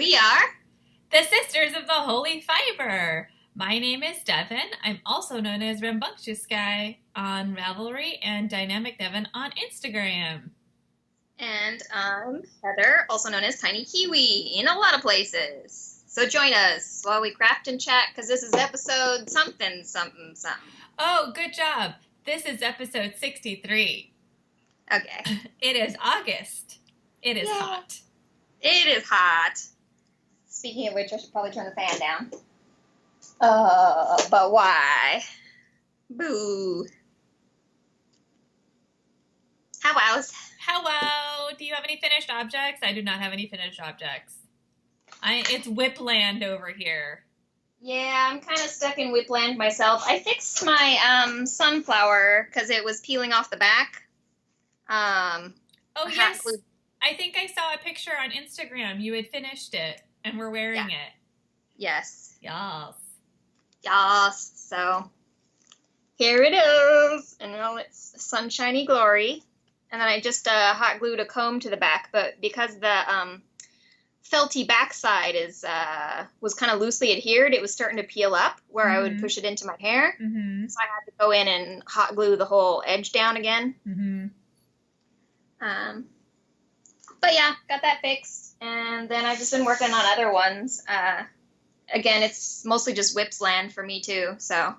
We are. The Sisters of the Holy Fiber. My name is Devon. I'm also known as Rambunctiousky on Ravelry and Dynamic Devon on Instagram. And I'm Heather, also known as TinyKiwi, in a lot of places. So join us while we craft and chat, because this is episode something. Oh, good job. This is episode 63. Okay. It is August. It is hot. It is hot. Speaking of which, I should probably turn the fan down. But why? Boo. Hello. Do you have any finished objects? I do not have any finished objects. It's whipland over here. Yeah, I'm kind of stuck in whipland myself. I fixed my sunflower because it was peeling off the back. Oh, yes. I think I saw a picture on Instagram. You had finished it and were wearing it. Yes. Yes. Yes. So here it is. And now it's Sunshiny Glory. And then I just hot glued a comb to the back, but because the felty backside was kind of loosely adhered, it was starting to peel up where I would push it into my hair. Mm-hmm. So I had to go in and hot glue the whole edge down again. Mm-hmm. But yeah, got that fixed. And then I've just been working on other ones. Again, it's mostly just whipsland for me too, so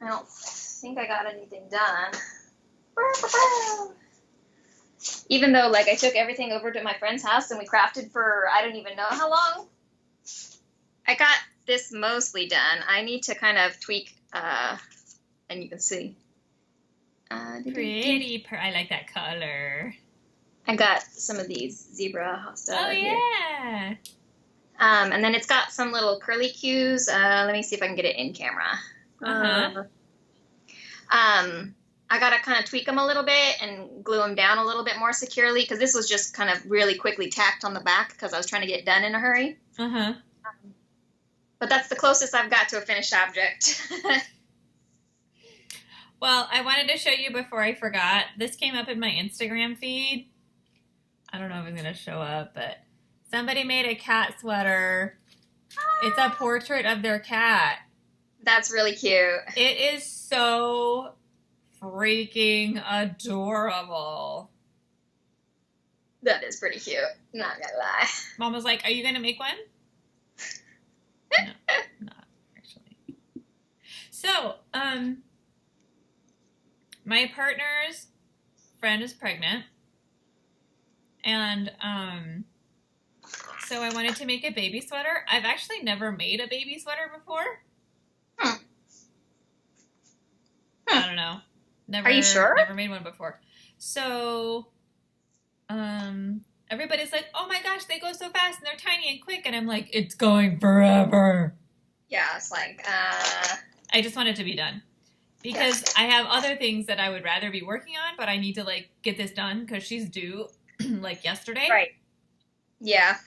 I don't think I got anything done. Even though, like, I took everything over to my friend's house and we crafted for I don't even know how long. I got this mostly done. I need to kind of tweak, and you can see. Pretty. I like that color. I got some of these zebra stuff. Oh, yeah. Here. And then it's got some little curly cues. Let me see if I can get it in camera. I got to kind of tweak them a little bit and glue them down a little bit more securely because this was just kind of really quickly tacked on the back because I was trying to get it done in a hurry. But that's the closest I've got to a finished object. Well, I wanted to show you before I forgot. This came up in my Instagram feed. I don't know if it's going to show up, but somebody made a cat sweater. It's a portrait of their cat. That's really cute. It is so freaking adorable. That is pretty cute. Not gonna lie. Mom was like, "Are you gonna make one?" No, not actually. So, my partner's friend is pregnant, and so I wanted to make a baby sweater. I've actually never made a baby sweater before. I don't know. Never, Are you sure? Never made one before. So, everybody's like, "Oh my gosh, they go so fast and they're tiny and quick," and I'm like, "It's going forever." Yeah, it's like, I just want it to be done because I have other things that I would rather be working on, but I need to like get this done because she's due like yesterday. Right. Yeah.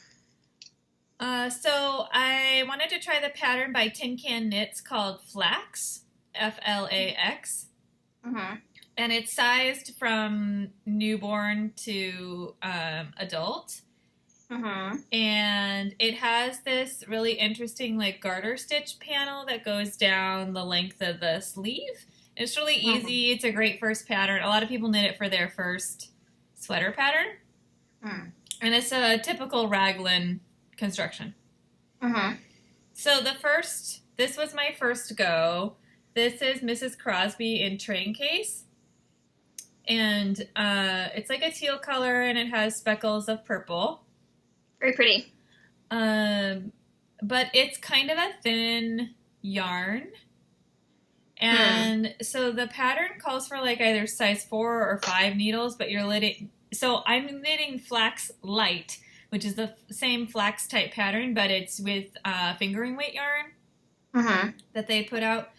So I wanted to try the pattern by Tin Can Knits called Flax FL Ax. And it's sized from newborn to adult. And it has this really interesting like garter stitch panel that goes down the length of the sleeve. It's really easy. It's a great first pattern. A lot of people knit it for their first sweater pattern. And it's a typical raglan construction. So this was my first go. This is Mrs. Crosby in train case. And it's like a teal color and it has speckles of purple. Very pretty. But it's kind of a thin yarn. And so the pattern calls for like either size 4 or 5 needles, but you're knitting. So I'm knitting Flax Light, which is the same flax type pattern, but it's with fingering weight yarn that they put out.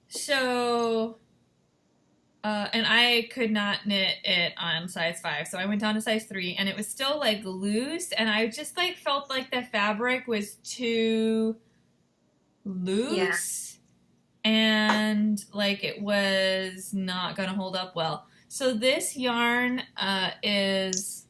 So, and I could not knit it on size 5, so I went down to size 3, and it was still, like, loose, and I just, like, felt like the fabric was too loose, and, like, it was not going to hold up well. So this yarn is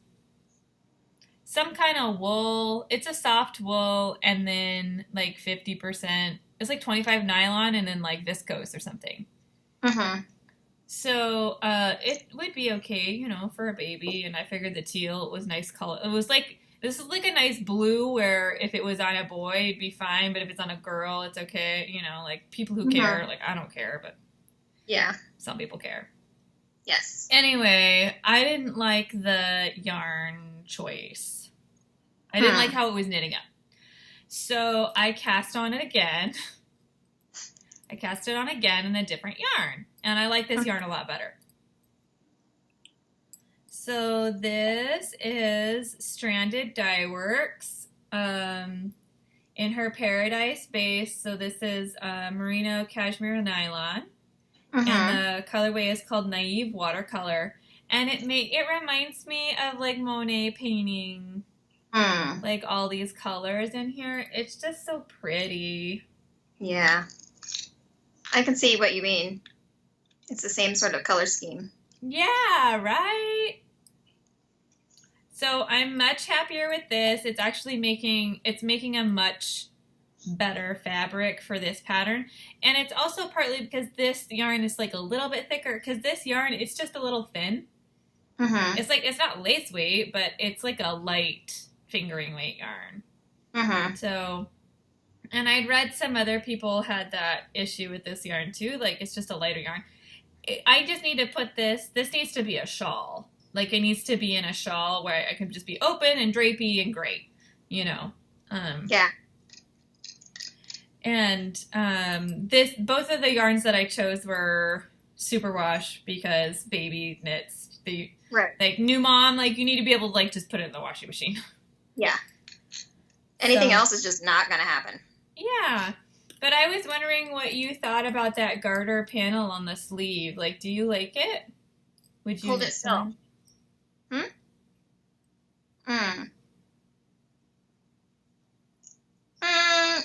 some kind of wool. It's a soft wool, and then like 50%. It's like 25 nylon, and then like viscose or something. Mm-hmm. So it would be okay, you know, for a baby. And I figured the teal was nice color. It was like, this is like a nice blue where if it was on a boy, it'd be fine. But if it's on a girl, it's okay. You know, like people who care, like I don't care, but yeah, some people care. Yes. Anyway, I didn't like the yarn choice. I didn't like how it was knitting up. So I cast on it again. I cast it on again in a different yarn. And I like this yarn a lot better. So this is Stranded Dye Works in her Paradise base. So this is Merino Cashmere Nylon. And the colorway is called Naive Watercolor. And it reminds me of like Monet painting. Like all these colors in here. It's just so pretty. Yeah. I can see what you mean. It's the same sort of color scheme. Yeah, right? So I'm much happier with this. It's actually making a much better fabric for this pattern. And it's also partly because this yarn is like a little bit thicker, because this yarn, it's just a little thin. It's like, it's not lace weight, but it's like a light fingering weight yarn. So, and I'd read some other people had that issue with this yarn too. Like, it's just a lighter yarn. I just need to put this needs to be a shawl. Like, it needs to be in a shawl where I can just be open and drapey and great, you know. Yeah. And both of the yarns that I chose were superwash because baby knits. Right. Like, new mom, like, you need to be able to, like, just put it in the washing machine. Yeah. Anything else is just not going to happen. Yeah. But I was wondering what you thought about that garter panel on the sleeve. Like, do you like it? Would you hold it still?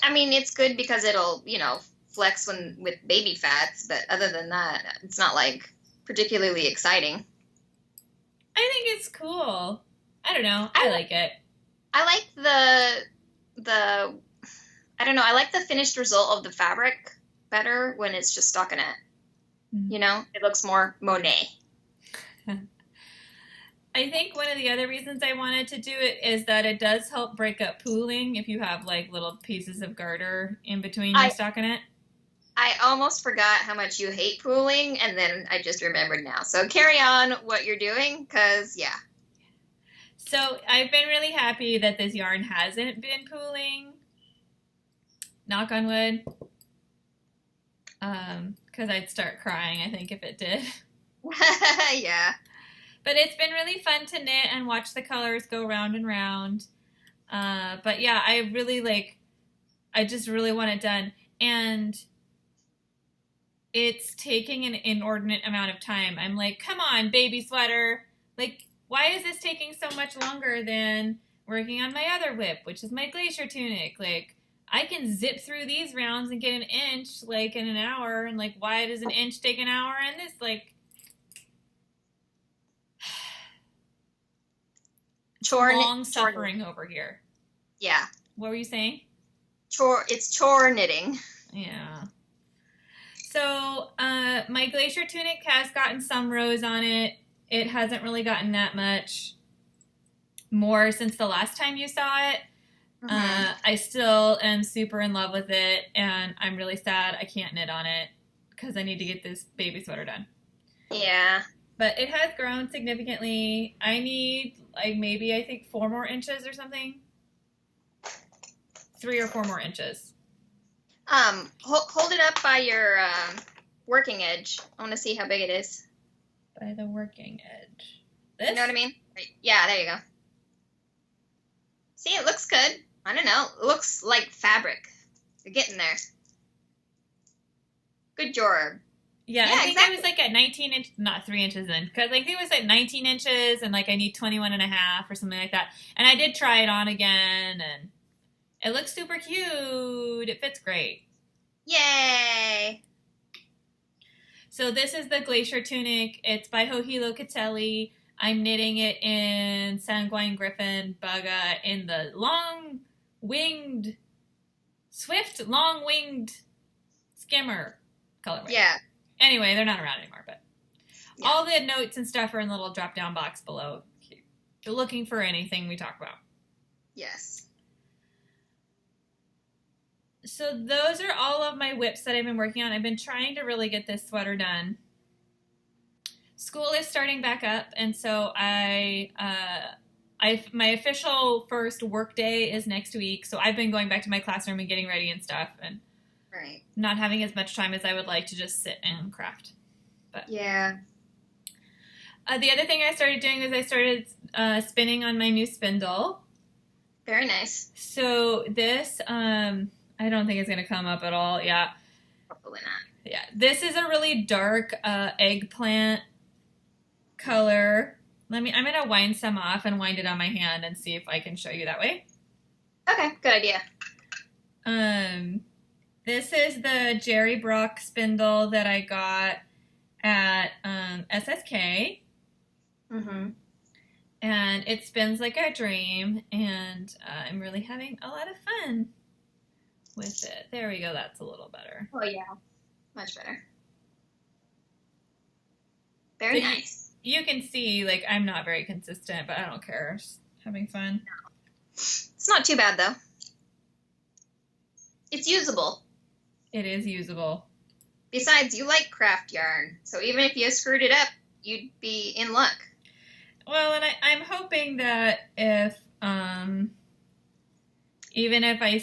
I mean, it's good because it'll, you know, flex with baby fats, but other than that, it's not like particularly exciting. I think it's cool. I don't know. I like it. I like I don't know, I like the finished result of the fabric better when it's just stockinette. You know, it looks more Monet. I think one of the other reasons I wanted to do it is that it does help break up pooling if you have like little pieces of garter in between your stockinette. I almost forgot how much you hate pooling, and then I just remembered now. So carry on what you're doing, because, yeah. So I've been really happy that this yarn hasn't been pooling. Knock on wood. Because I'd start crying, I think, if it did. Yeah. But it's been really fun to knit and watch the colors go round and round. But yeah, I just really want it done. And it's taking an inordinate amount of time. I'm like, come on, baby sweater. Like, why is this taking so much longer than working on my other whip, which is my Glacier Tunic? Like, I can zip through these rounds and get an inch, like, in an hour. And, like, why does an inch take an hour? And this, like, long suffering over here. Yeah. What were you saying? It's chore knitting. Yeah. So, my Glacier Tunic has gotten some rows on it. It hasn't really gotten that much more since the last time you saw it. I still am super in love with it, and I'm really sad I can't knit on it because I need to get this baby sweater done. Yeah. But it has grown significantly. I need, like, maybe, I think, 4 more inches or something. 3 or 4 more inches. Hold it up by your working edge. I want to see how big it is. By the working edge. This? You know what I mean? Right. Yeah, there you go. See, it looks good. I don't know. It looks like fabric. You're getting there. Good job. Yeah, I think exactly. I was like at 19 inches, not 3 inches in, because I think it was at 19 inches and like I need 21 and a half or something like that. And I did try it on again and it looks super cute. It fits great. Yay! So this is the Glacier Tunic. It's by Hohilo Catelli. I'm knitting it in Sanguine, Gryphon, Bugga, in the swift, long-winged Skimmer colorway. Yeah. Anyway, they're not around anymore, but Yeah. all the notes and stuff are in the little drop-down box below. If you're looking for anything we talk about. Yes. So those are all of my whips that I've been working on. I've been trying to really get this sweater done. School is starting back up, and so my official first work day is next week. So I've been going back to my classroom and getting ready and stuff, and Right. not having as much time as I would like to just sit and craft. But Yeah. the other thing I started doing is I started spinning on my new spindle. Very nice. So this, I don't think it's going to come up at all. Yeah. Probably not. Yeah. This is a really dark eggplant color. I'm going to wind some off and wind it on my hand and see if I can show you that way. Okay, good idea. This is the Jerry Brock spindle that I got at SSK. Mm-hmm. And it spins like a dream, and I'm really having a lot of fun with it. There we go. That's a little better. Oh, yeah. Much better. Very So nice. You can see, like, I'm not very consistent, but I don't care. Just having fun. It's not too bad, though. It's usable. It is usable. Besides, you like craft yarn, so even if you screwed it up, you'd be in luck. Well, and I'm hoping that if, even if I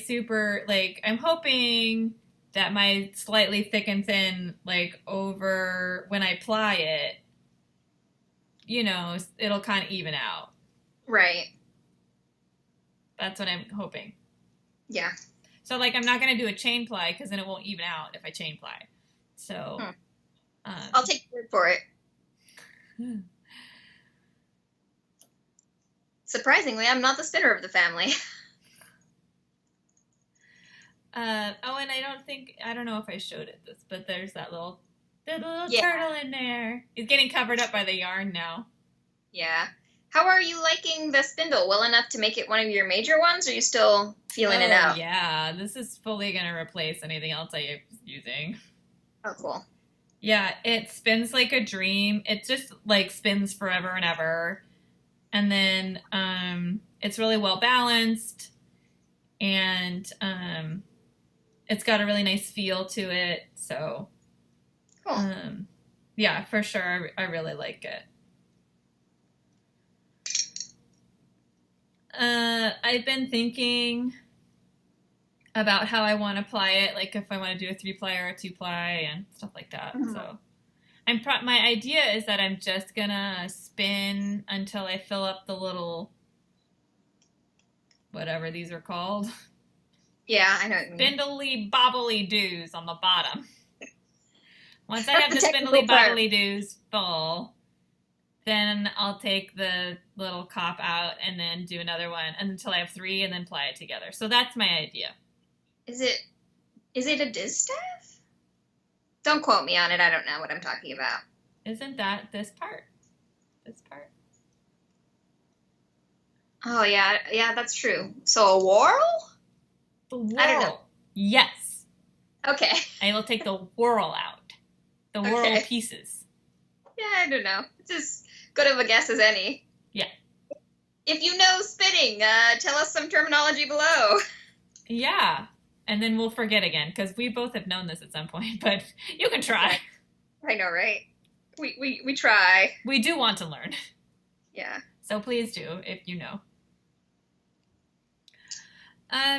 I'm hoping that my slightly thick and thin, like, over, when I ply it, you know, it'll kind of even out. Right. That's what I'm hoping. Yeah. So, like, I'm not going to do a chain ply, because then it won't even out if I chain ply. So, I'll take your word for it. Surprisingly, I'm not the spinner of the family. And I don't know if I showed it this, but there's that little turtle in there. He's getting covered up by the yarn now. Yeah. How are you liking the spindle? Well enough to make it one of your major ones, or are you still feeling it out? Yeah, this is fully going to replace anything else I was using. Oh, cool. Yeah, it spins like a dream. It just, like, spins forever and ever. And then it's really well balanced, and it's got a really nice feel to it. So, cool. Yeah, for sure, I really like it. I've been thinking about how I want to ply it, like if I want to do a 3-ply or a 2-ply and stuff like that. Mm-hmm. So. My idea is that I'm just gonna spin until I fill up the little, whatever these are called. Yeah, I know what you mean. Spindly bobbly doos on the bottom. Once I have the spindly bobbly doos full, then I'll take the little cop out and then do another one until I have 3 and then ply it together. So that's my idea. Is it a distaff? Don't quote me on it. I don't know what I'm talking about. Isn't that this part? This part? Oh, yeah. Yeah, that's true. So a whorl? The whorl. I don't know. Yes. Okay. I will take the whorl out. The whorl pieces. Yeah, I don't know. It's as good of a guess as any. Yeah. If you know spinning, tell us some terminology below. Yeah. And then we'll forget again, because we both have known this at some point, but you can try. I know, right? We try. We do want to learn. Yeah. So please do, if you know.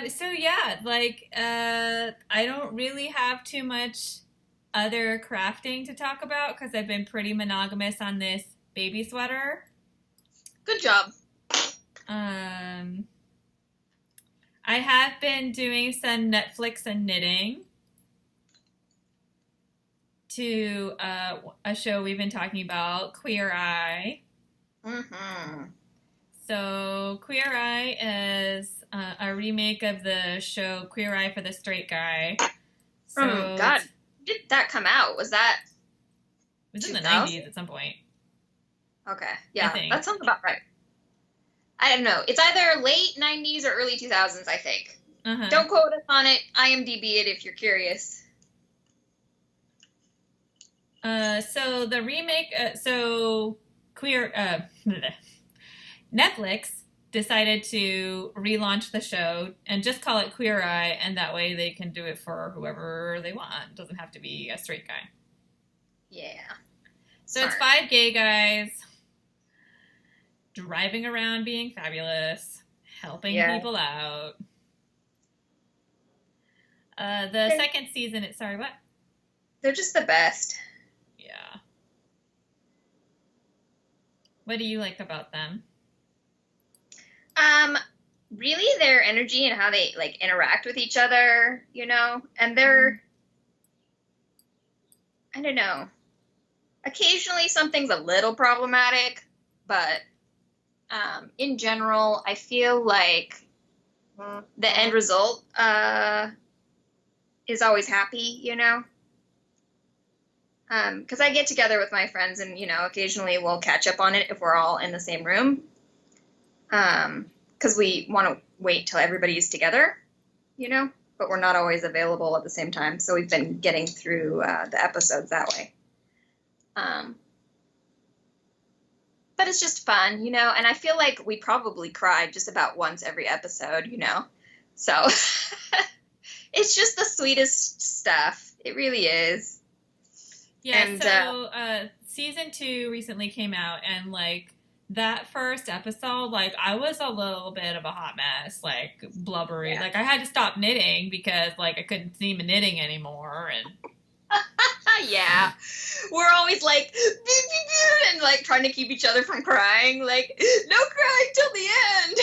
So yeah, like, I don't really have too much other crafting to talk about, because I've been pretty monogamous on this baby sweater. Good job. I have been doing some Netflix and knitting to a show we've been talking about, Queer Eye. Mm-hmm. So Queer Eye is a remake of the show Queer Eye for the Straight Guy. So oh, God. When did that come out? Was that it was in the 2000? 90s at some point. Okay. Yeah, that sounds about right. I don't know. It's either late 90s or early 2000s, I think. Don't quote us on it. IMDb it if you're curious. So the remake, Netflix decided to relaunch the show and just call it Queer Eye, and that way they can do it for whoever they want. It doesn't have to be a straight guy. Yeah. So It's 5 gay guys driving around being fabulous, helping people out. The second season, sorry, what? They're just the best. Yeah. What do you like about them? Really their energy and how they, like, interact with each other, you know? And they're, I don't know. Occasionally something's a little problematic, but in general, I feel like the end result is always happy, you know? Because I get together with my friends and, you know, occasionally we'll catch up on it if we're all in the same room. Because we want to wait till everybody's together, you know? But we're not always available at the same time. So we've been getting through the episodes that way. But it's just fun, you know? And I feel like we probably cry just about once every episode, you know? So it's just the sweetest stuff. It really is. Yeah, and, so season 2 recently came out, and, like, that first episode, like, I was a little bit of a hot mess, like, blubbery. Yeah. Like, I had to stop knitting because, like, I couldn't see my knitting anymore, and... Yeah. We're always, like, and, like, trying to keep each other from crying. Like, no crying till the end.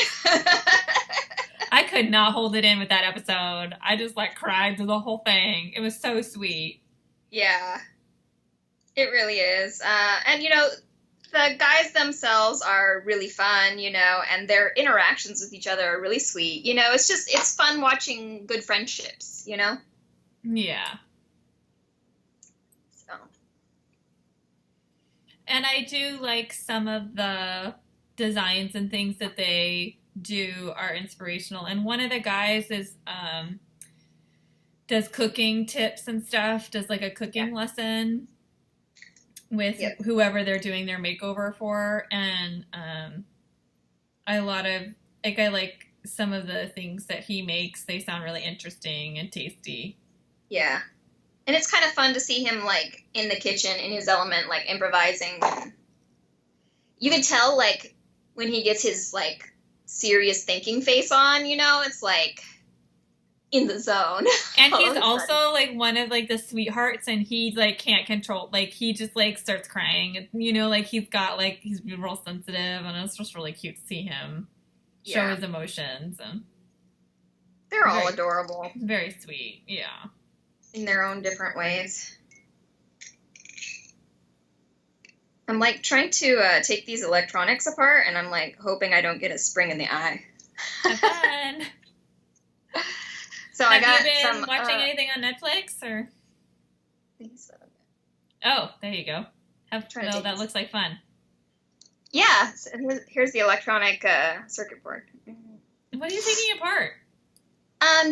I could not hold it in with that episode. I just, like, cried through the whole thing. It was so sweet. Yeah. It really is. And, you know, the guys themselves are really fun, you know, and their interactions with each other are really sweet. You know, it's fun watching good friendships, you know? Yeah. So. And I do like some of the designs and things that they do are inspirational. And one of the guys does cooking tips and stuff, does like a cooking lesson with whoever they're doing their makeover for, and I like some of the things that he makes. They sound really interesting and tasty. Yeah, and it's kind of fun to see him, like, in the kitchen in his element, like, improvising. You can tell, like, when he gets his, like, serious thinking face on, you know, it's like in the zone. And he's also, like, one of, like, the sweethearts, and he, like, can't control, like, he just, like, starts crying, you know, like, he's got, like, he's real sensitive, and it's just really cute to see him show his emotions. And they're all adorable. Very sweet, yeah. In their own different ways. I'm, like, trying to take these electronics apart, and I'm, like, hoping I don't get a spring in the eye. Have fun! So Have you been watching anything on Netflix, or? I think so. Oh, there you go. That looks like fun. Yeah, so here's the electronic circuit board. What are you taking apart?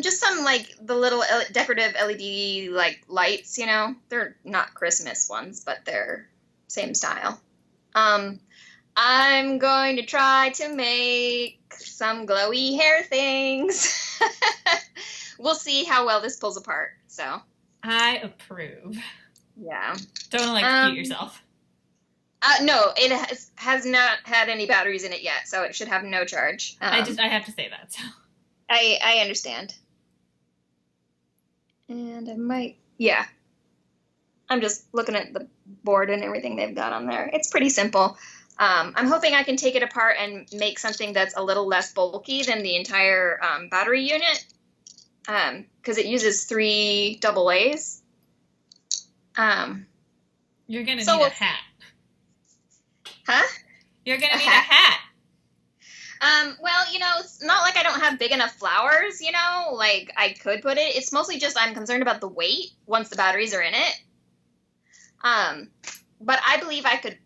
Just some, like, the little decorative LED, like, lights, you know? They're not Christmas ones, but they're same style. I'm going to try to make some glowy hair things. We'll see how well this pulls apart, so. I approve. Yeah. Don't electrocute yourself. No, it has not had any batteries in it yet, so it should have no charge. I have to say that, so. I understand. And I might, yeah. I'm just looking at the board and everything they've got on there. It's pretty simple. I'm hoping I can take it apart and make something that's a little less bulky than the entire battery unit. Because it uses 3 AA's. You're going to need a hat. Huh? You're going to need a hat. Well, you know, it's not like I don't have big enough flowers, you know, like I could put it. It's mostly just I'm concerned about the weight once the batteries are in it. But I believe I could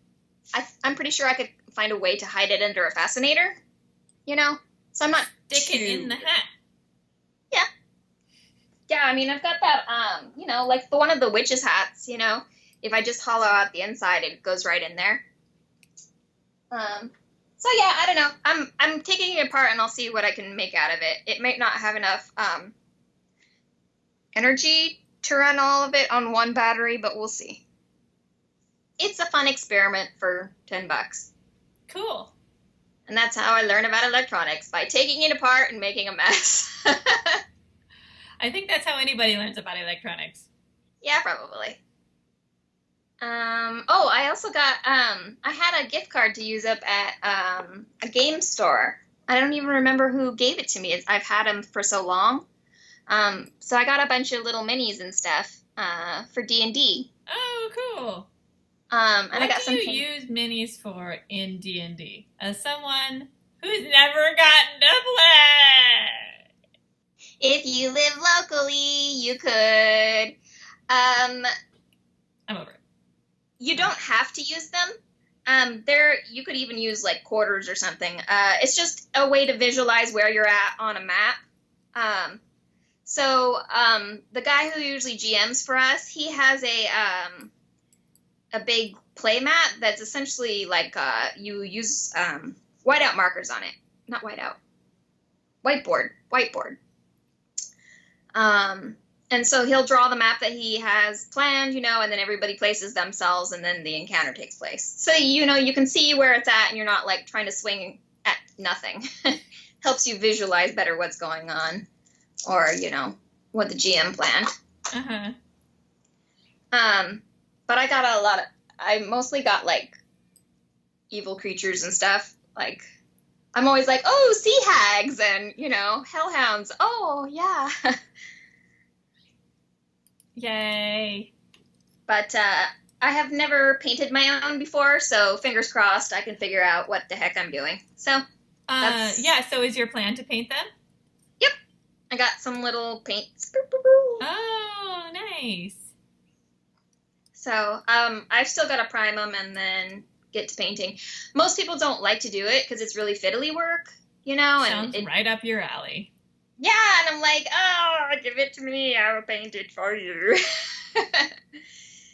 I'm pretty sure I could find a way to hide it under a fascinator, you know? So I'm not Stick it in the hat. Yeah. Yeah, I mean, I've got that, you know, like one of the witch's hats, you know? If I just hollow out the inside, it goes right in there. So yeah, I don't know. I'm taking it apart and I'll see what I can make out of it. It might not have enough, energy to run all of it on one battery, but we'll see. It's a fun experiment for $10. Cool. And that's how I learn about electronics, by taking it apart and making a mess. I think that's how anybody learns about electronics. Yeah, probably. I also got, I had a gift card to use up at, a game store. I don't even remember who gave it to me. I've had them for so long. So I got a bunch of little minis and stuff, for D&D. Oh, cool. And what I got do you use minis for in D&D? As someone who's never gotten to play! If you live locally, you could. I'm over it. You don't have to use them. You could even use like quarters or something. It's just a way to visualize where you're at on a map. So the guy who usually GMs for us, he has a big play mat that's essentially like you use whiteout markers on it. Not whiteout. Whiteboard. And so he'll draw the map that he has planned, you know, and then everybody places themselves and then the encounter takes place. So, you know, you can see where it's at and you're not like trying to swing at nothing. Helps you visualize better what's going on or, you know, what the GM planned. Uh-huh. But I mostly got like evil creatures and stuff. Like, I'm always like, oh, sea hags and, you know, hellhounds. Oh, yeah. Yay. But I have never painted my own before, so fingers crossed I can figure out what the heck I'm doing. So, so is your plan to paint them? Yep. I got some little paints. Oh, nice. So, I've still got to prime them and then get to painting. Most people don't like to do it because it's really fiddly work, you know? Sounds right up your alley. Yeah, and I'm like, oh, give it to me. I will paint it for you.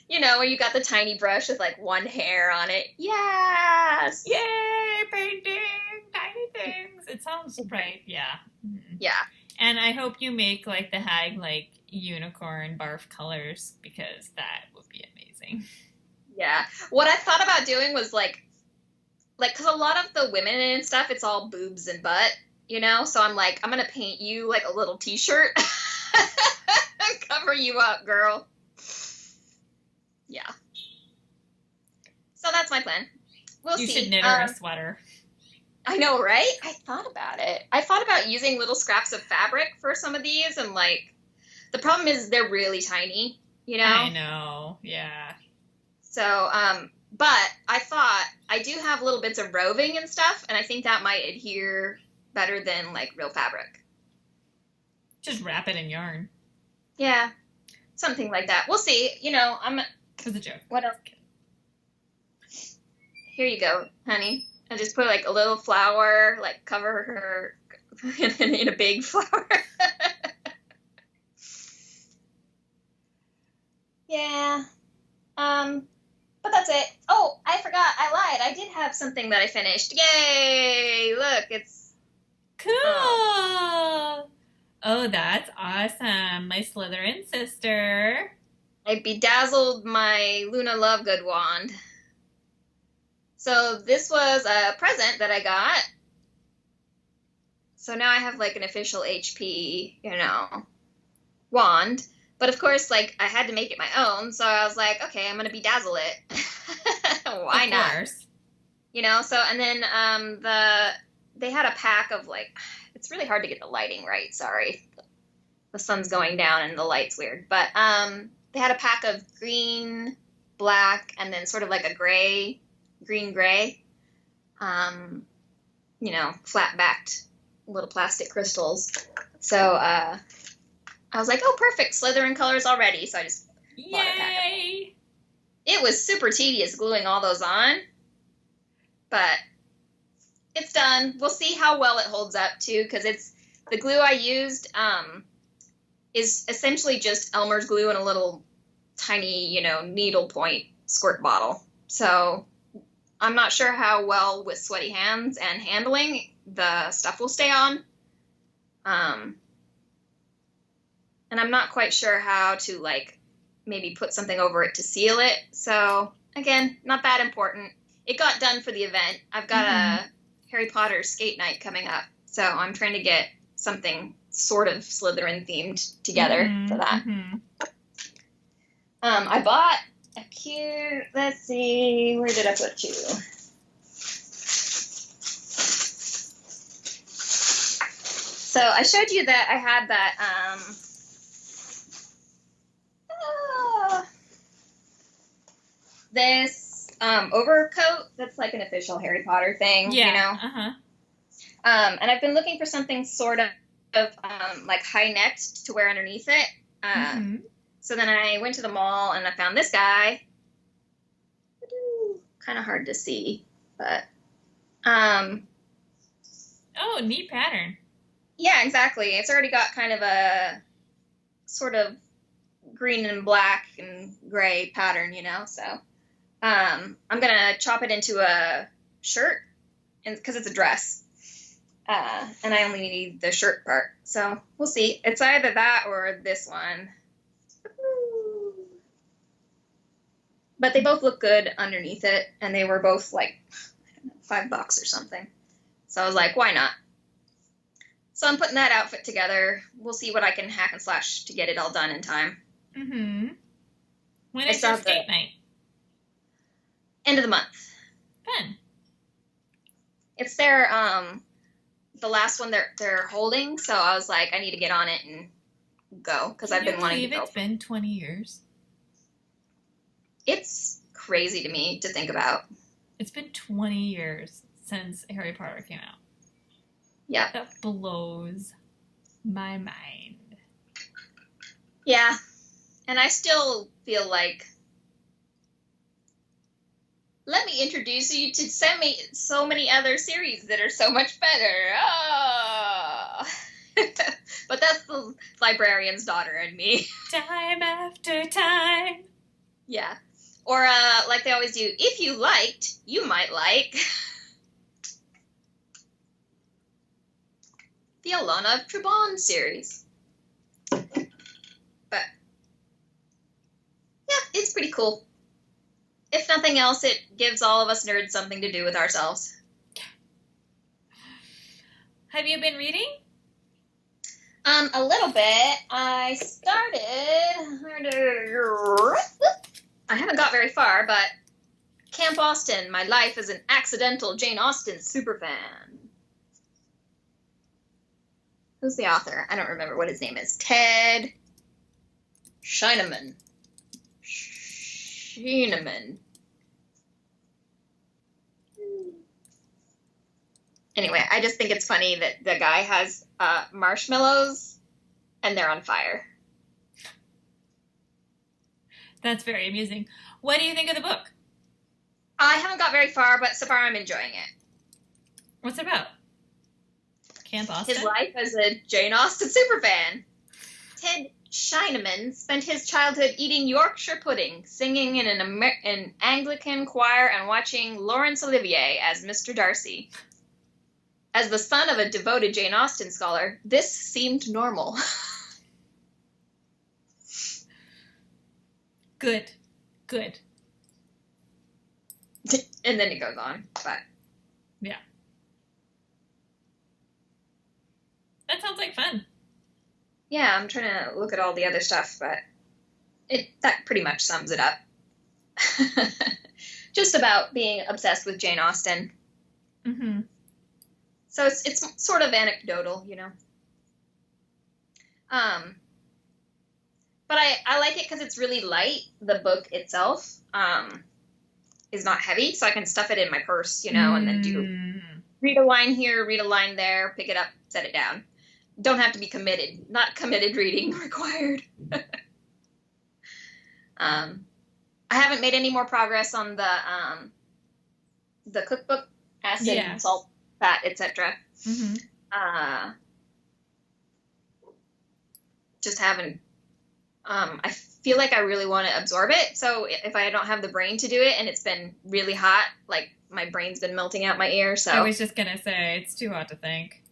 You know, when you got the tiny brush with like one hair on it. Yes. Yay, painting tiny things. It sounds right. Yeah. Mm-hmm. Yeah. And I hope you make like the hag like unicorn barf colors because that would be amazing. Yeah. What I thought about doing was like, because a lot of the women and stuff, it's all boobs and butt. You know, so I'm like, I'm going to paint you like a little t-shirt. Cover you up, girl. Yeah. So that's my plan. We'll see. You should knit her a sweater. I know, right? I thought about it. I thought about using little scraps of fabric for some of these. And like, the problem is they're really tiny, you know? I know. Yeah. So, but I thought I do have little bits of roving and stuff. And I think that might adhere better than like real fabric. Just wrap it in yarn. Yeah, something like that. We'll see. You know, It was a joke. What else? Here you go, honey. I just put like a little flower, like cover her in a big flower. Yeah. But that's it. Oh, I forgot. I lied. I did have something that I finished. Yay! Look, it's cool. Oh, that's awesome. My Slytherin sister. I bedazzled my Luna Lovegood wand. So this was a present that I got. So now I have like an official HP, you know, wand. But of course, like, I had to make it my own. So I was like, okay, I'm going to bedazzle it. Why not? Of course. You know, so, and then they had a pack of like, it's really hard to get the lighting right. Sorry. The sun's going down and the light's weird. But they had a pack of green, black, and then sort of like a gray, green-gray, you know, flat-backed little plastic crystals. So I was like, oh, perfect, Slytherin colors already. So I just bought a pack of them. It was super tedious gluing all those on. but it's done. We'll see how well it holds up too, because the glue I used is essentially just Elmer's glue in a little tiny, needle point squirt bottle. So I'm not sure how well with sweaty hands and handling the stuff will stay on. And I'm not quite sure how to maybe put something over it to seal it. So again, not that important. It got done for the event. I've got a Harry Potter skate night coming up. So I'm trying to get something sort of Slytherin themed together for that. I bought a cute, let's see, where did I put you? So I showed you that I had that, this overcoat that's like an official Harry Potter thing, and I've been looking for something sort of like high-necked to wear underneath it. So then I went to the mall and I found this guy. Kind of hard to see, but oh, neat pattern. Yeah, exactly. It's already got kind of a sort of green and black and gray pattern, so I'm gonna chop it into a shirt, and because it's a dress, and I only need the shirt part, so we'll see. It's either that or this one. But they both look good underneath it, and they were both like, I don't know, $5 or something. So I was like, why not? So I'm putting that outfit together. We'll see what I can hack and slash to get it all done in time. When is your skate night? End of the month. Fun. It's their the last one they're holding, so I was like, I need to get on it and go because I've been wanting to go. It's been 20 years. It's crazy to me to think about. It's been 20 years since Harry Potter came out. Yeah. That blows my mind. Yeah. And I still feel like, let me introduce you to so many other series that are so much better. Oh. But that's the librarian's daughter and me. Time after time. Yeah. Or like they always do, if you liked, you might like the Alana Trebon series. But yeah, it's pretty cool. If nothing else, it gives all of us nerds something to do with ourselves. Have you been reading? A little bit. I started. I haven't got very far, but Camp Austen, My Life as an Accidental Jane Austen Superfan. Who's the author? I don't remember what his name is. Ted Schieneman. Anyway, I just think it's funny that the guy has marshmallows and they're on fire. That's very amusing. What do you think of the book? I haven't got very far, but so far I'm enjoying it. What's it about? Camp Austen? His life as a Jane Austen superfan. Ted Schieneman spent his childhood eating Yorkshire pudding, singing in an Anglican choir, and watching Laurence Olivier as Mr. Darcy. As the son of a devoted Jane Austen scholar, this seemed normal. Good. And then it goes on, but... Yeah. That sounds like fun. Yeah, I'm trying to look at all the other stuff, but that pretty much sums it up. Just about being obsessed with Jane Austen. Mm-hmm. So it's sort of anecdotal, But I like it because it's really light. The book itself is not heavy, so I can stuff it in my purse, and then read a line here, read a line there, pick it up, set it down. Don't have to be committed. Not committed reading required. I haven't made any more progress on the cookbook acid, Yeah. salt, fat, etc. Mm-hmm. Just having, I feel like I really want to absorb it. So if I don't have the brain to do it and it's been really hot, like my brain's been melting out my ear. So I was just going to say, it's too hot to think.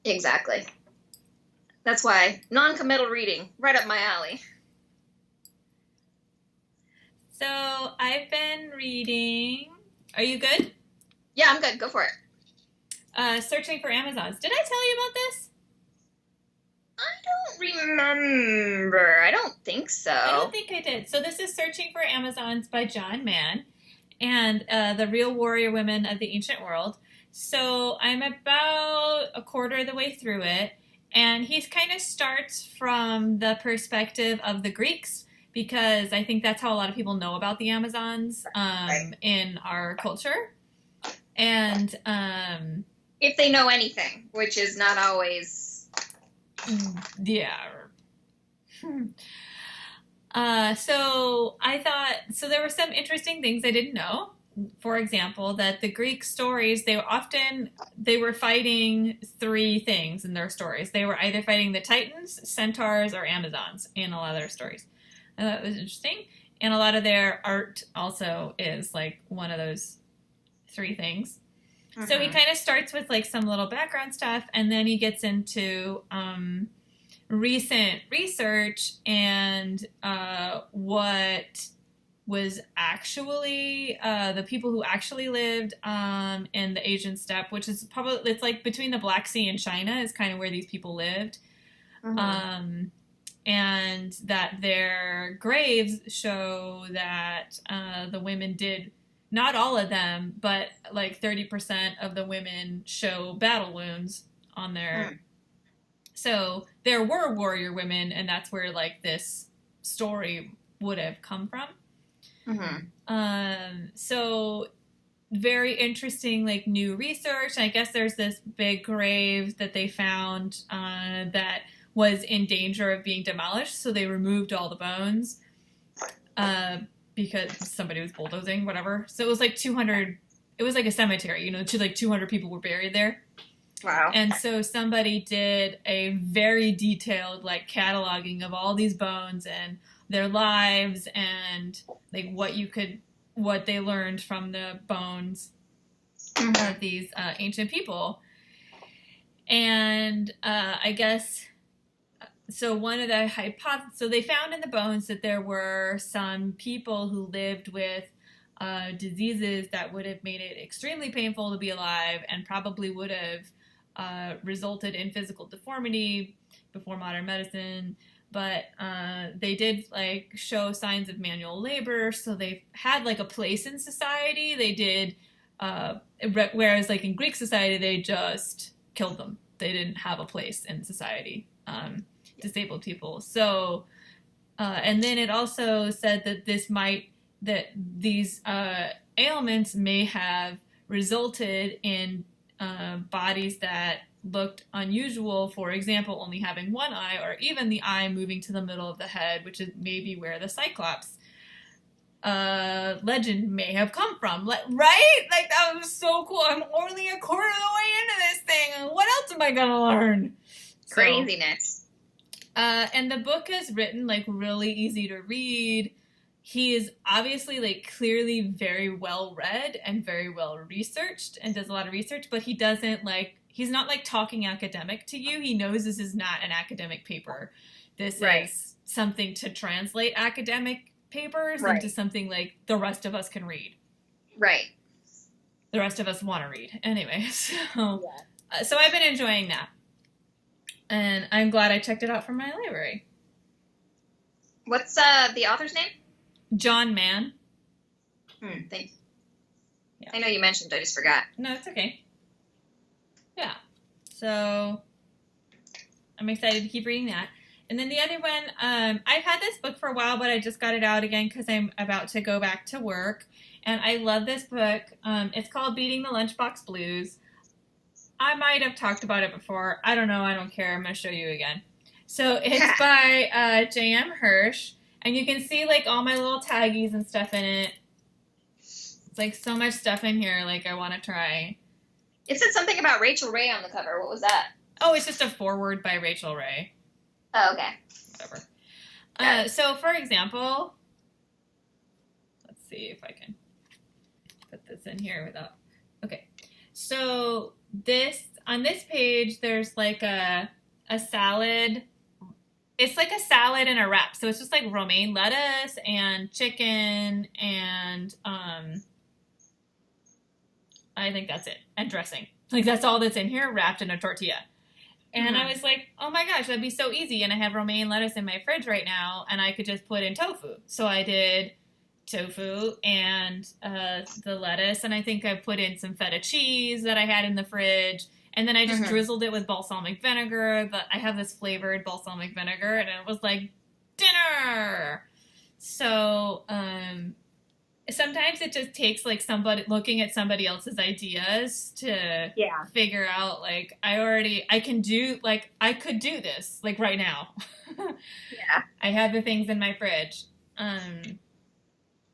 Exactly. That's why non-committal reading, right up my alley. So I've been reading. Are you good? Yeah, I'm good. Go for it. Searching for Amazons. Did I tell you about this? I don't remember. I don't think so. I don't think I did. So this is Searching for Amazons by John Mann and the Real Warrior Women of the Ancient World. So I'm about a quarter of the way through it, and he kind of starts from the perspective of the Greeks, because I think that's how a lot of people know about the Amazons in our culture. And if they know anything, which is not always. Yeah. So I thought, so there were some interesting things I didn't know. For example, that the Greek stories, they were fighting three things in their stories. They were either fighting the Titans, Centaurs, or Amazons in a lot of their stories. I thought it was interesting. And a lot of their art also is like one of those three things. Mm-hmm. So he kind of starts with like some little background stuff, and then he gets into recent research and what was actually the people who actually lived in the Asian steppe, which is probably, it's like between the Black Sea and China is kind of where these people lived. Mm-hmm. And that their graves show that the women did, not all of them, but like 30% of the women show battle wounds on their... So there were warrior women, and that's where like this story would have come from. Mm-hmm. So very interesting, like new research. I guess there's this big grave that they found that was in danger of being demolished, so they removed all the bones because somebody was bulldozing, whatever. So it was like 200. It was like a cemetery, you know, like 200 people were buried there. Wow. And so somebody did a very detailed like cataloging of all these bones and their lives and like what they learned from the bones of these ancient people. And I guess, so one of the hypotheses, so they found in the bones that there were some people who lived with diseases that would have made it extremely painful to be alive and probably would have resulted in physical deformity before modern medicine, but they did like show signs of manual labor, so they had like a place in society. They did, whereas like in Greek society, they just killed them. They didn't have a place in society, disabled people. So, and then it also said that these ailments may have resulted in bodies that looked unusual, for example, only having one eye, or even the eye moving to the middle of the head, which is maybe where the Cyclops legend may have come from. Right? Like, that was so cool. I'm only a quarter of the way into this thing. What else am I gonna learn? Craziness. And the book is written, like, really easy to read. He is obviously, like, clearly very well read and very well researched and does a lot of research, but he doesn't, like, he's not, like, talking academic to you. He knows this is not an academic paper. This is something to translate academic papers into something, like, the rest of us can read. Right. The rest of us want to read. Anyway, so I've been enjoying that. And I'm glad I checked it out from my library. What's the author's name? John Mann. Thank you. Yeah. I know you mentioned, I just forgot. No, it's okay. Yeah. So I'm excited to keep reading that. And then the other one, I've had this book for a while, but I just got it out again because I'm about to go back to work. And I love this book. It's called Beating the Lunchbox Blues. I might have talked about it before. I don't know. I don't care. I'm going to show you again. So it's by J.M. Hirch. And you can see, like, all my little taggies and stuff in it. It's, like, so much stuff in here, like, I want to try. It said something about Rachel Ray on the cover. What was that? Oh, it's just a foreword by Rachel Ray. Oh, okay. Whatever. So, for example, let's see if I can put this in here without... Okay. So, on this page, there's like a salad. It's like a salad in a wrap. So, it's just like romaine lettuce and chicken and... I think that's it. And dressing. Like, that's all that's in here, wrapped in a tortilla. And I was like, oh my gosh, that'd be so easy. And I have romaine lettuce in my fridge right now, and I could just put in tofu. So I did tofu and the lettuce, and I think I put in some feta cheese that I had in the fridge. And then I just drizzled it with balsamic vinegar. But I have this flavored balsamic vinegar, and it was like dinner. So, sometimes it just takes like somebody looking at somebody else's ideas to figure out like I could do this like right now. Yeah. I have the things in my fridge.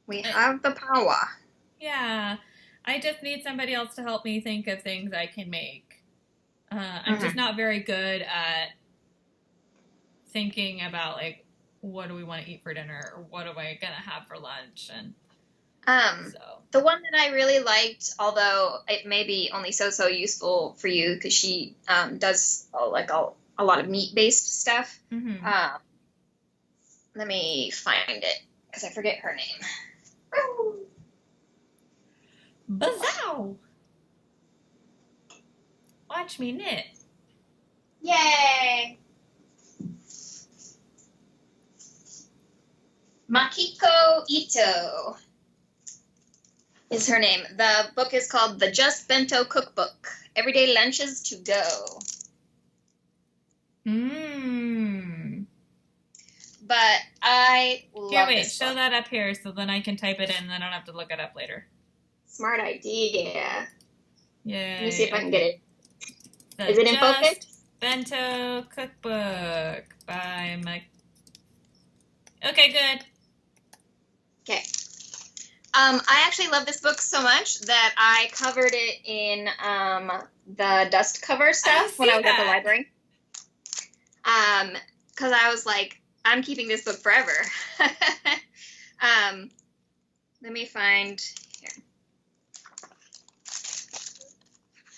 We have the power. Yeah. I just need somebody else to help me think of things I can make. I'm just not very good at thinking about like what do we want to eat for dinner or what am I gonna have for lunch. And the one that I really liked, although it may be only so useful for you because she does a lot of meat-based stuff. Let me find it because I forget her name. Bazow! Watch me knit. Yay! Makiko Ito is her name. The book is called The Just Bento Cookbook. Everyday lunches to go. But I love this show book. that up here so then I can type it in and I don't have to look it up later. Smart idea. Yay. Let me see if I can get it. Is it in focus? Bento Cookbook by Okay, good. Okay. I actually love this book so much that I covered it in the dust cover stuff when I was at the library. Because I was like, I'm keeping this book forever. Let me find here.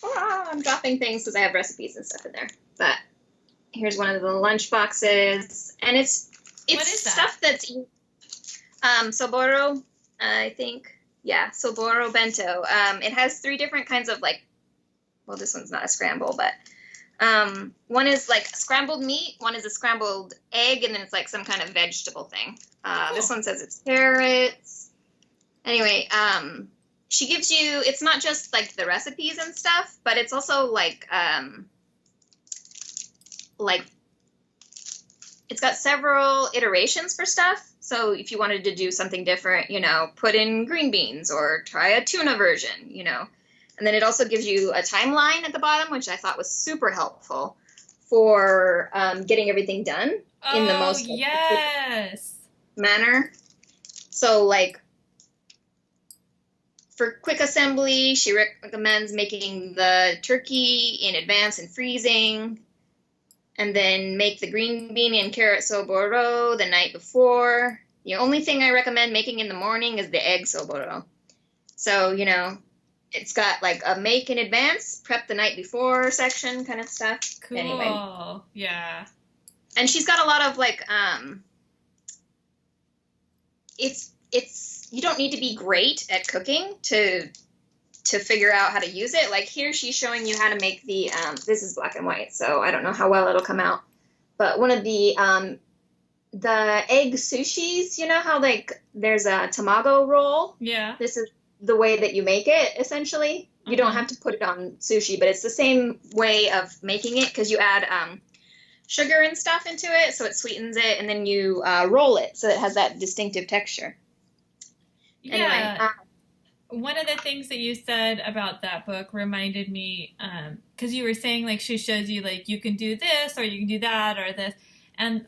Oh, I'm dropping things because I have recipes and stuff in there. But here's one of the lunch boxes, and it's stuff that's Soboro, I think. Yeah, Soboro Bento. It has 3 different kinds of this one's not a scramble, but one is like scrambled meat, one is a scrambled egg, and then it's like some kind of vegetable thing. Cool. This one says it's carrots. Anyway, she gives you, it's not just like the recipes and stuff, but it's also like it's got several iterations for stuff. So if you wanted to do something different, put in green beans or try a tuna version, And then it also gives you a timeline at the bottom, which I thought was super helpful for getting everything done in the most manner. So for quick assembly, she recommends making the turkey in advance and freezing, and then make the green bean and carrot soboro the night before. The only thing I recommend making in the morning is the egg soboro. So, it's got like a make in advance, prep the night before section kind of stuff. Cool. Anyway. Yeah. And she's got a lot of you don't need to be great at cooking to figure out how to use it. Like here she's showing you how to make the, this is black and white, so I don't know how well it'll come out. But one of the egg sushis, how there's a tamago roll? Yeah. This is the way that you make it, essentially. You don't have to put it on sushi, but it's the same way of making it because you add sugar and stuff into it, so it sweetens it, and then you roll it so it has that distinctive texture. Yeah. Anyway, one of the things that you said about that book reminded me, because you were saying she shows you you can do this or you can do that or this. And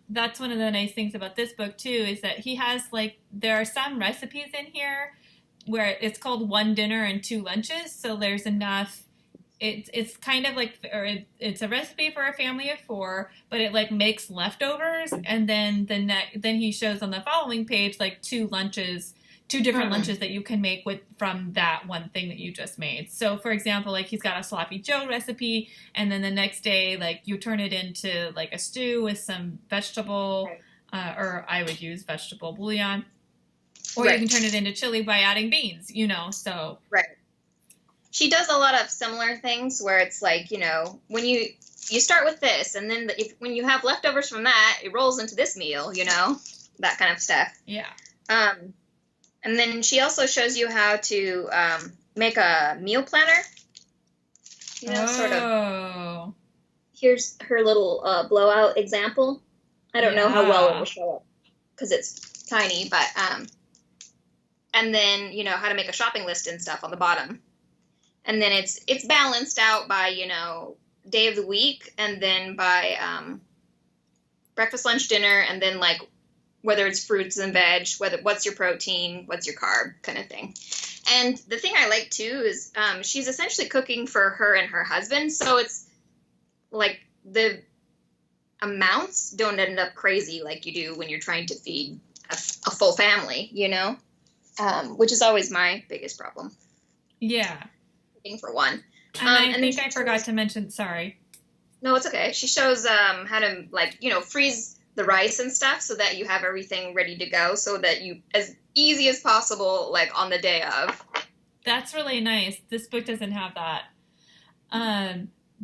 that's one of the nice things about this book too, is that he has there are some recipes in here where it's called 1 dinner and 2 lunches. So there's enough it's kind of like, it's a recipe for a family of 4, but it like makes leftovers, and then then he shows on the following page like 2 different lunches that you can make from that one thing that you just made. So for example, like he's got a sloppy Joe recipe, and then the next day like you turn it into like a stew with some vegetable, or I would use vegetable bouillon, or you can turn it into chili by adding beans, so. Right. She does a lot of similar things where it's like, when you start with this, and then when you have leftovers from that, it rolls into this meal, that kind of stuff. Yeah. And then she also shows you how to make a meal planner. Sort of. Here's her little blowout example. I don't know how well it will show up because it's tiny, but and then how to make a shopping list and stuff on the bottom. And then it's balanced out by, day of the week, and then by breakfast, lunch, dinner, and then like whether it's fruits and veg, what's your protein, what's your carb kind of thing. And the thing I like too is she's essentially cooking for her and her husband, so it's like the amounts don't end up crazy like you do when you're trying to feed a full family, which is always my biggest problem. Yeah. For one. And I think I forgot to mention, sorry. No, it's okay. She shows how to freeze the rice and stuff so that you have everything ready to go, so that you, as easy as possible, like on the day of. That's really nice. This book doesn't have that.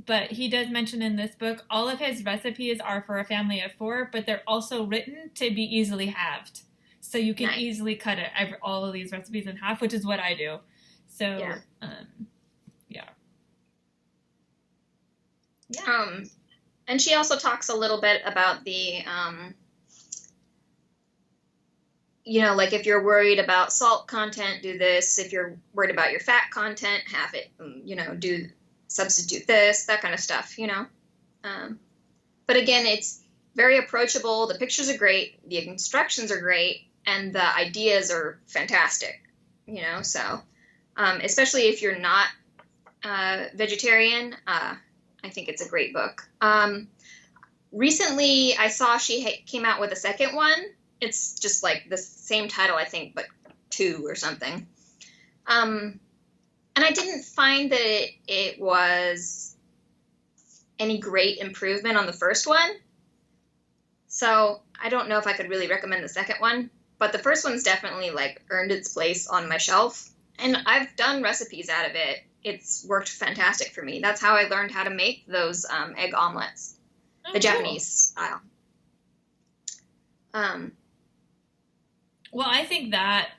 But he does mention in this book, all of his recipes are for a family of 4, but they're also written to be easily halved. So you can easily cut all of these recipes in half, which is what I do. So, yeah. And she also talks a little bit about the, like if you're worried about salt content, do this. If you're worried about your fat content, have it, substitute this, that kind of stuff, But again, it's very approachable. The pictures are great. The instructions are great. And the ideas are fantastic, so, especially if you're not vegetarian, I think it's a great book. Recently, I saw she came out with a second one. It's just like the same title, I think, but 2 or something. And I didn't find that it was any great improvement on the first one. So I don't know if I could really recommend the second one. But the first one's definitely earned its place on my shelf. And I've done recipes out of it. It's worked fantastic for me. That's how I learned how to make those egg omelets, the Japanese style. Well, I think that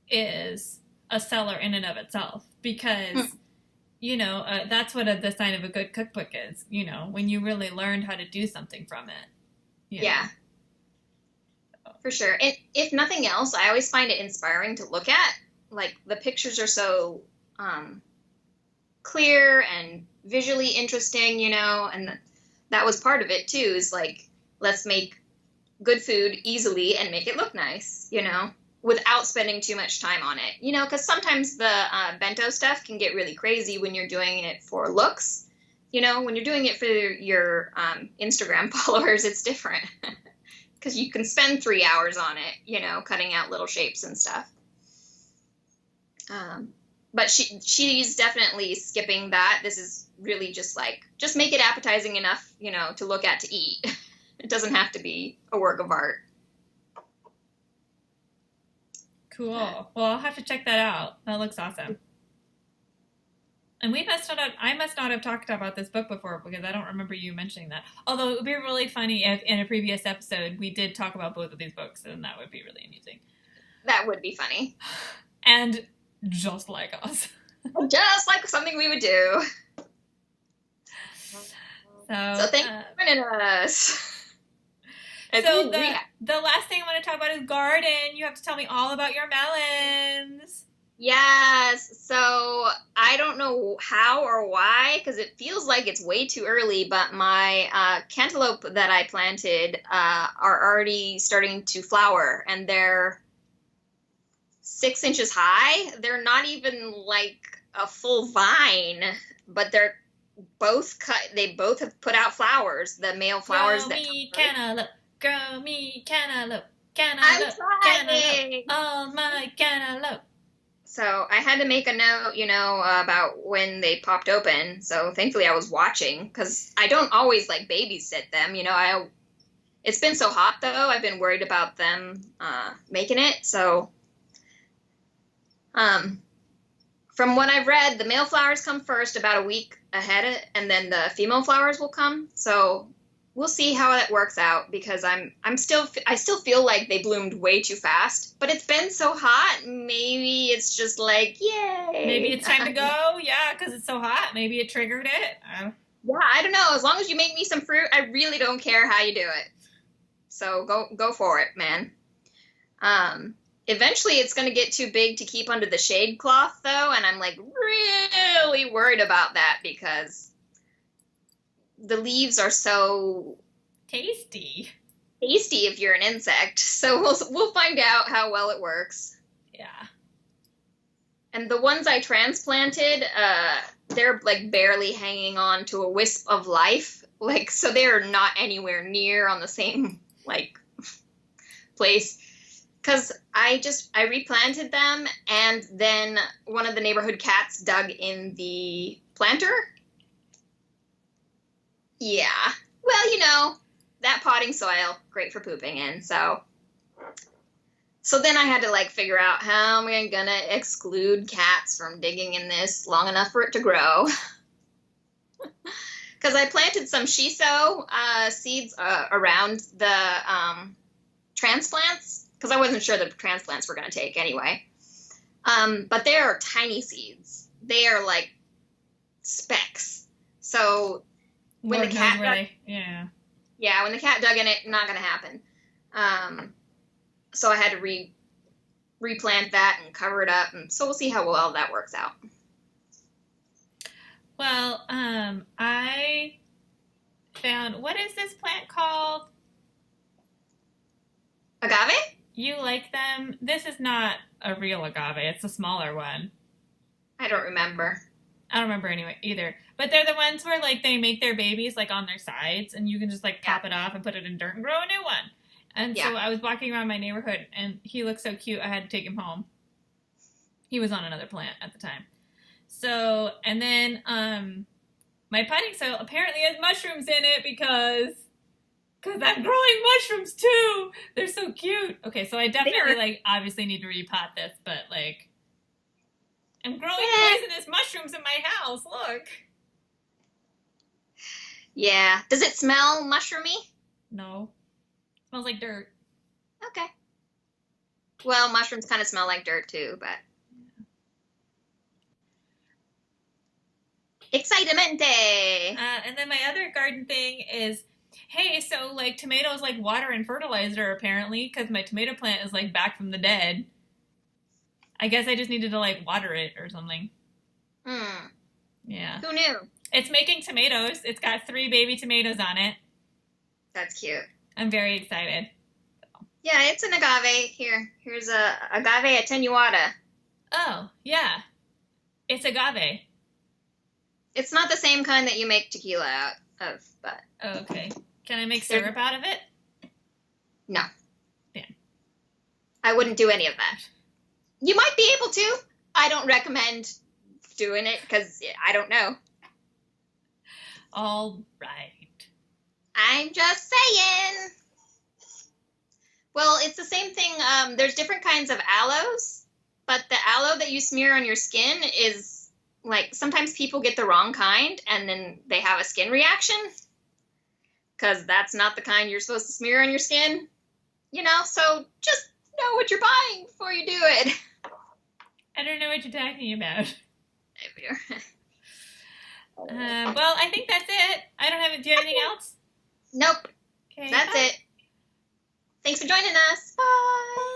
is a seller in and of itself because, that's what the sign of a good cookbook is, when you really learned how to do something from it. Yeah, for sure. And if nothing else, I always find it inspiring to look at. The pictures are so clear and visually interesting, and that was part of it too, is let's make good food easily and make it look nice, without spending too much time on it, because sometimes the bento stuff can get really crazy when you're doing it for looks, when you're doing it for your Instagram followers, it's different because you can spend 3 hours on it, cutting out little shapes and stuff. But she's definitely skipping that. This is really just make it appetizing enough, to look at to eat. It doesn't have to be a work of art. Cool. Well, I'll have to check that out. That looks awesome. And I must not have talked about this book before because I don't remember you mentioning that. Although it would be really funny if in a previous episode we did talk about both of these books, and that would be really amusing. That would be funny. And just like us. Just like something we would do. So thanks for joining us. So the last thing I want to talk about is garden. You have to tell me all about your melons. Yes. So I don't know how or why, because it feels like it's way too early, but my cantaloupe that I planted are already starting to flower, and they're 6 inches high. They're not even a full vine, but they're both cut. They both have put out flowers. The male flowers Grow that me come first. cantaloupe, grow me cantaloupe, I'm cantaloupe, cantaloupe, trying. oh my cantaloupe. So I had to make a note, about when they popped open. So thankfully I was watching because I don't always like babysit them. It's been so hot though. I've been worried about them making it. So from what I've read, the male flowers come first about a week ahead, and then the female flowers will come. So we'll see how that works out because I still feel like they bloomed way too fast, but it's been so hot. Maybe it's just like, yay. Maybe it's time to go. Yeah, because it's so hot. Maybe it triggered it. Yeah, I don't know. As long as you make me some fruit, I really don't care how you do it. So go for it, man. Eventually it's going to get too big to keep under the shade cloth though, and I'm like really worried about that because the leaves are so tasty if you're an insect. So we'll find out how well it works. Yeah. And the ones I transplanted, they're like barely hanging on to a wisp of life. Like, so they're not anywhere near on the same like place. Cause I replanted them and then one of the neighborhood cats dug in the planter. Yeah. Well, that potting soil, great for pooping in. So then I had to like figure out how am I gonna exclude cats from digging in this long enough for it to grow. Because I planted some shiso seeds around the transplants because I wasn't sure the transplants were going to take anyway. But they are tiny seeds. They are like specks. So when Lord the cat knows where yeah, when the cat dug in it, not going to happen. So I had to replant that and cover it up, and so we'll see how well that works out. Well, I found, what is this plant called? Agave? You like them? This is not a real agave. It's a smaller one. I don't remember. I don't remember anyway either. But they're the ones where like they make their babies like on their sides, and you can just like pop it off and put it in dirt and grow a new one. And so I was walking around my neighborhood, and he looked so cute. I had to take him home. He was on another plant at the time. So, and then my potting soil apparently has mushrooms in it because I'm growing mushrooms too. They're so cute. Okay, so I definitely like obviously need to repot this, but like I'm growing poisonous mushrooms in my house. Look. Yeah. Does it smell mushroomy? No. It smells like dirt. Okay. Well, mushrooms kind of smell like dirt too, but Excitamente! And then my other garden thing is, hey, so like tomatoes like water and fertilizer apparently, because my tomato plant is like back from the dead. I guess I just needed to like water it or something. Yeah. Who knew? It's making tomatoes. It's got 3 baby tomatoes on it. That's cute. I'm very excited. Yeah, it's an agave. Here's a agave attenuata. Oh, yeah. It's agave. It's not the same kind that you make tequila out of, but... Oh, okay. Can I make syrup out of it? No. Damn. I wouldn't do any of that. You might be able to. I don't recommend doing it because I don't know. All right. I'm just saying. Well, it's the same thing. There's different kinds of aloes, but the aloe that you smear on your skin is... like, sometimes people get the wrong kind, and then they have a skin reaction, because that's not the kind you're supposed to smear on your skin, so just know what you're buying before you do it. I don't know what you're talking about. Well, I think that's it. I don't have, do you have anything else? Nope. Okay, that's bye. it. Thanks for joining us. Bye. Bye.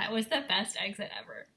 That was the best exit ever.